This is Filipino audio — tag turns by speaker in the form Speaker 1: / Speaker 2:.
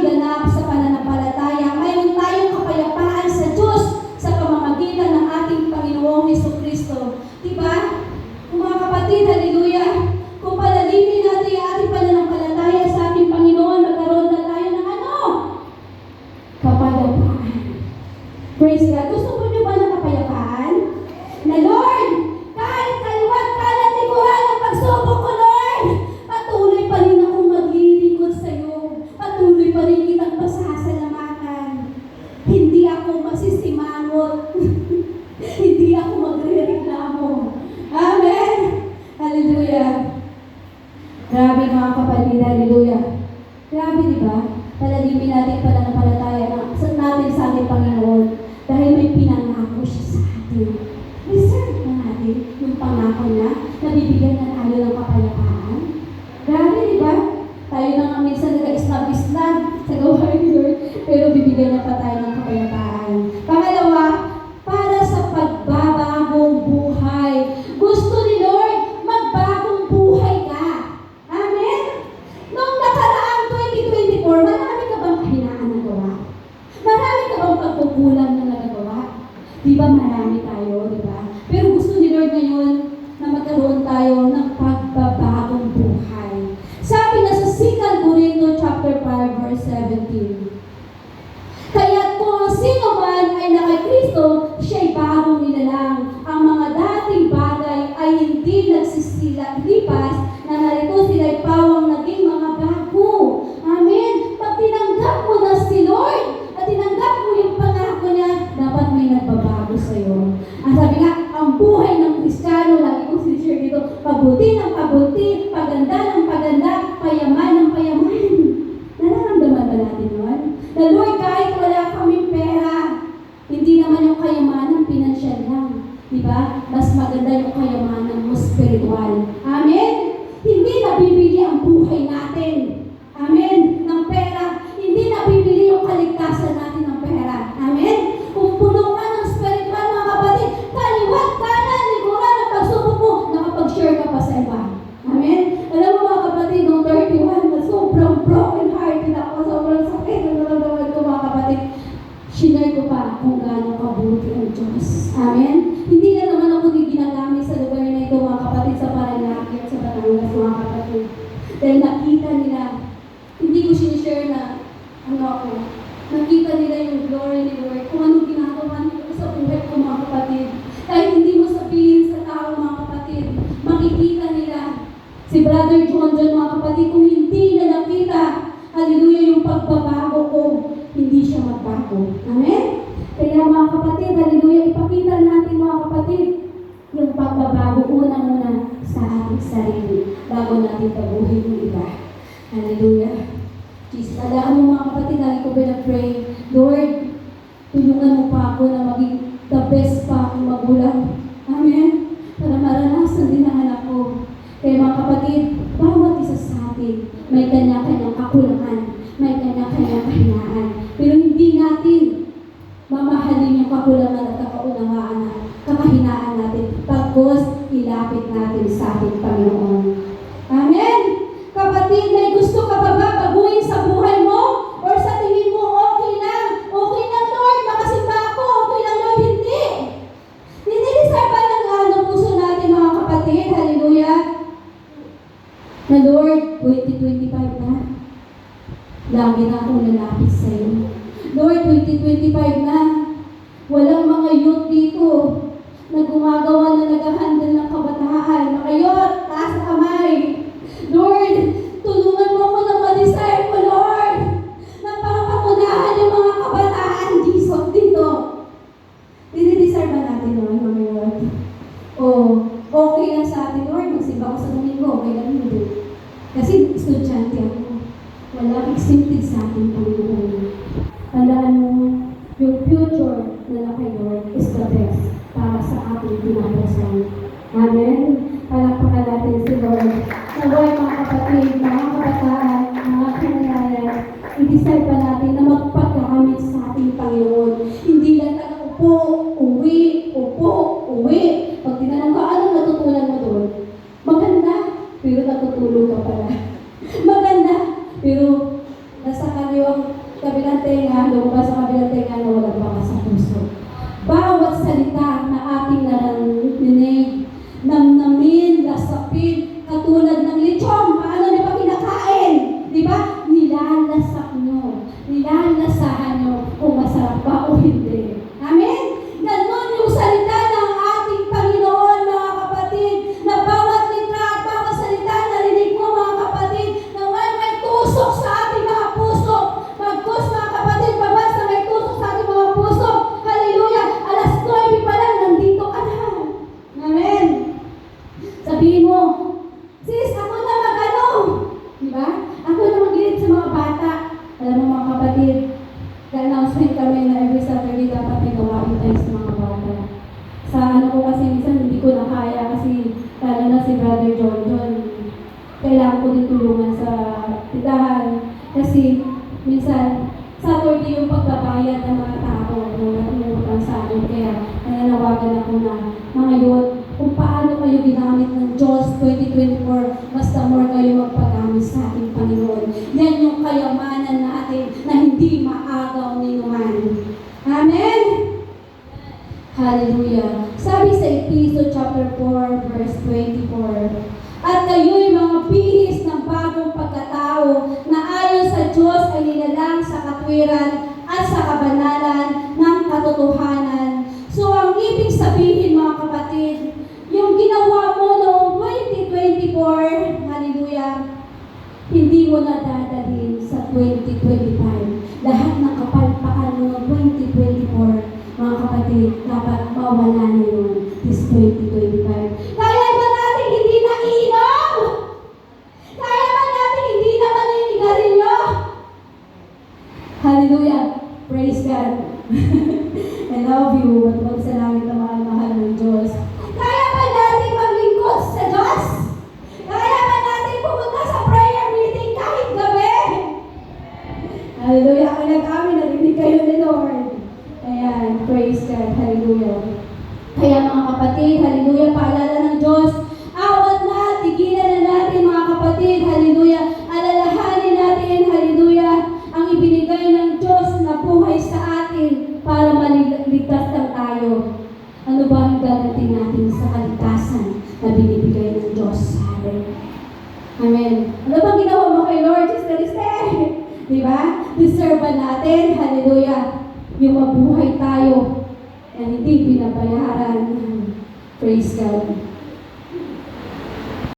Speaker 1: ganap sa pananampalataya. Mayroon tayong kapayapaan sa Diyos sa pamamagitan ng ating Panginoong Hesukristo. Diba? Kung mga kapatid, hallelujah, kung palagipin natin ang ating pananampalataya sa ating Panginoon, magkaroon na tayo ng ano? Kapayapaan. Praise God. Gusto mo niyo ba ng kapayapaan? Na Lord, kahit kaliwat kanan likuran ang pagsubok ko, Lord, patuloy pa rin akong maglilingkod sa iyo. Patuloy pa rin kitang pasasalamatan. Hindi ako masisimangot. Hindi ako magre-reklamo. Amen. Hallelujah. Grabe mga kapatid, hallelujah. Grabe, di ba? Palagipin natin pananampalataya natin sa ating Panginoon dahil may pinangako siya sa atin. Reserve na natin yung pangako niya na bibigyan na tayo ng kapayapaan. Grabe, di ba? Tayo na nga minsan nag-islam sa gawain ni Lord, pero bibigyan niya pa tayo ng kapayapaan. Pangalawa, para sa pagbabagong buhay. Gusto ni Lord, magbagong buhay ka. Amen? Noong nakaraang 2024, marami ka bang kahinaan na gawa? Marami ka bang pagkukulang na nagagawa? Di ba marami tayo, di ba? Pero gusto ni Lord ngayon na magkaroon tayo ng pagbabagong buhay. Sabi na sa 2 Corinto chapter 5 verse 17. Kaya kung sino man ay na kay Kristo, siya'y bagong nilalang. Ang mga dating bagay ay hindi nagsisilipas, na narito sila'y pawang naging mga bago. Amen. Pag tinanggap mo na si Lord at tinanggap mo yung pangako niya, dapat may nagbabago sa iyo. Ang sabi nga, ang buhay ng Kristiyano, lagi kong sinishare dito, pabuti ng pabuti, paganda ng paganda, payaman ng payaman. Nararamdaman ba natin yun? Na Lord, kahit wala kaming pera, hindi naman yung kayamanan pinansyal lang. Diba? Mas maganda yung kayamanan mo spiritual. Amen? Hindi nabibili ang buhay natin. Amen? Ng pera. Hindi nabibili yung kaligtasan natin ng pera. Amen? Kung puno ka ng spiritual, mga kapatid, kaliwat, kanan, likuran, ang pagsubok mo, nakapag-share ka pa sa iba. Amen? Alam mo mga kapatid, noong 31, na sobrang broken hearted ako, sobrang sakit na nararamdaman ko mga kapatid. Shinare ko pa kung gaano kabuti ang Diyos. Amen? Hindi na naman ako ginagamit sa lugar na ito mga kapatid, sa Paranaque at sa Batangas mga kapatid. Dahil nakita nila, hindi ko sinishare na ako, nakita nila yung glory ni Lord, kung anong ginagawa nila sa buhay ko mga kapatid. Kahit hindi mo sabihin sa tao mga kapatid, makikita nila. Si Brother John mga kapatid, kung hindi na nakita, hallelujah, yung pagbabago ko, hindi siya magbago. Amen? Kaya mga kapatid, hallelujah, ipakita natin mga kapatid, yung pagbabago unang-una sa ating sarili, bago natin tabuhin yung iba. Hallelujah. Jesus, alam mo mga kapatid, lagi ko pinag-pray, Lord, tulungan mo pa ako na maging the best pa akong magulang. Amen? Para maranasan din ang anak ko. Kaya mga kapatid, bawat isa sa atin, may kanya-kanyang kakulangan, may kanya-kanyang kahinaan. Pero hindi natin mamahalin yung kakulangan at kakahinaan natin pagkos ilapit natin sa ating Panginoon. Amen? Kapatid, may gusto ka ba baguhin sa buhay mo? Or sa tingin mo, okay lang? Okay lang, Lord, makasimba ako. Okay lang, Lord, hindi. Ninilisay pa ng puso natin, mga kapatid. Hallelujah. Na Lord, 2025 na. Lagi na akong lalapit sa iyo. Lord, 2025 na. Walang mga youth dito na gumagawa na nag-handle ng kabataan. Mga youth, taas na kamay. Lord, tulungan mo ako na ma-desire ko, Lord. Napapangunahan yung mga kabataan dito. Dinidesire ba natin, Lord, mga youth? Okay lang sa atin, Lord. Magsimba ko sa Domingo. Okay lang hindi. Kasi estudyante ako. Wala exempted sa ating Panginoon. Tandaan mo, yung future na naka Lord is the best para sa ating pinapasal. Amen? Palakpakan natin si Lord. Naway mga kapatid, mga kabataan, mga kananayan, i-decide pa natin na magpagkakamit sa ating Panginoon. Hindi lang upo, uwi. Pag tinanong ka, anong natutunan mo doon? Maganda, pero natutulog ka pala. Maganda, pero nasa kaliwang tenga, lumabas sa kabilang tenga na walang baka sa puso. Bawat salita na ating narinig, namnamin, lasapin, katulad ng lechon, paano niyo ba kinakain? Di ba? Nilalasak nyo. Nilalasahan nyo kung masarap ba o hindi. Amen? Ganon yung salita ng ating Panginoon, mga kapatid, na bawat litra at bawat salita na narinig mo, mga kapatid, na may tusok sa ating mga puso. Magkus, mga kapatid, babas na may tusok sa ating mga puso. Hallelujah! Alas 9 pa lang, nandito ka na. Amen? Sabihin mo, sis, ako na mag-ano. Diba? Ako na mag-lead sa mga bata. Alam mo, mga kapatid, ka-announcement kami na every Saturday dapat may gawain tayo sa mga bata. Sa ano ko kasi minsan hindi ko na kaya kasi lalo na si Brother John, kailangan ko din tulungan sa tindahan. Kasi minsan, Saturday yung pagbabayad ng mga tao na tumutang sa akin. Kaya nananawagan ako na mga youth, kung paano kayo ginamit ng Diyos 2024, basta more kayo magpagamit sa ating Panginoon. Yan yung kayamanan natin na hindi maagaw ni naman. Amen? Hallelujah. Sabi sa Ephesians chapter 4, verse 24, at kayo'y mga bihis ng bagong pagkatao na ayon sa Diyos ay nilalang sa katwiran at sa kabanalan ng katotohanan. So, ang ibig sabihin, mga kapatid, yung ginawa mo noong 2024, hallelujah, hindi mo na dadalhin sa 2025. Lahat ng kapalpakan mo noong 2024, mga kapatid, dapat mawala na yun this 2025. Kaya ba natin hindi na iinom? Kaya ba natin hindi na maninigarilyo? Hallelujah! Praise God! I love you. Matubag sa langit na mahal ng Diyos. Kaya ba natin maglingkod sa Diyos? Kaya ba natin pumunta sa prayer meeting kahit gabi? Hallelujah! Kaya nag-amin, narinig kayo ni Lord. Ayan, praise God. Hallelujah. Kaya mga kapatid, hallelujah, paalala ng Diyos, awat na, tigilan na natin mga kapatid, hallelujah, alalahanin natin, hallelujah, ang ibinigay ng Diyos na buhay sa atin para maligtas lang tayo. Ano ba ang gagawin natin sa kaligtasan na binibigay ng Diyos sa atin? Amen. Ano bang ginawa mo kay Lord Jesus Christ? Diba? Deserve ba natin? Hallelujah. Yung mabuhay tayo na hindi binabayaran. Praise God.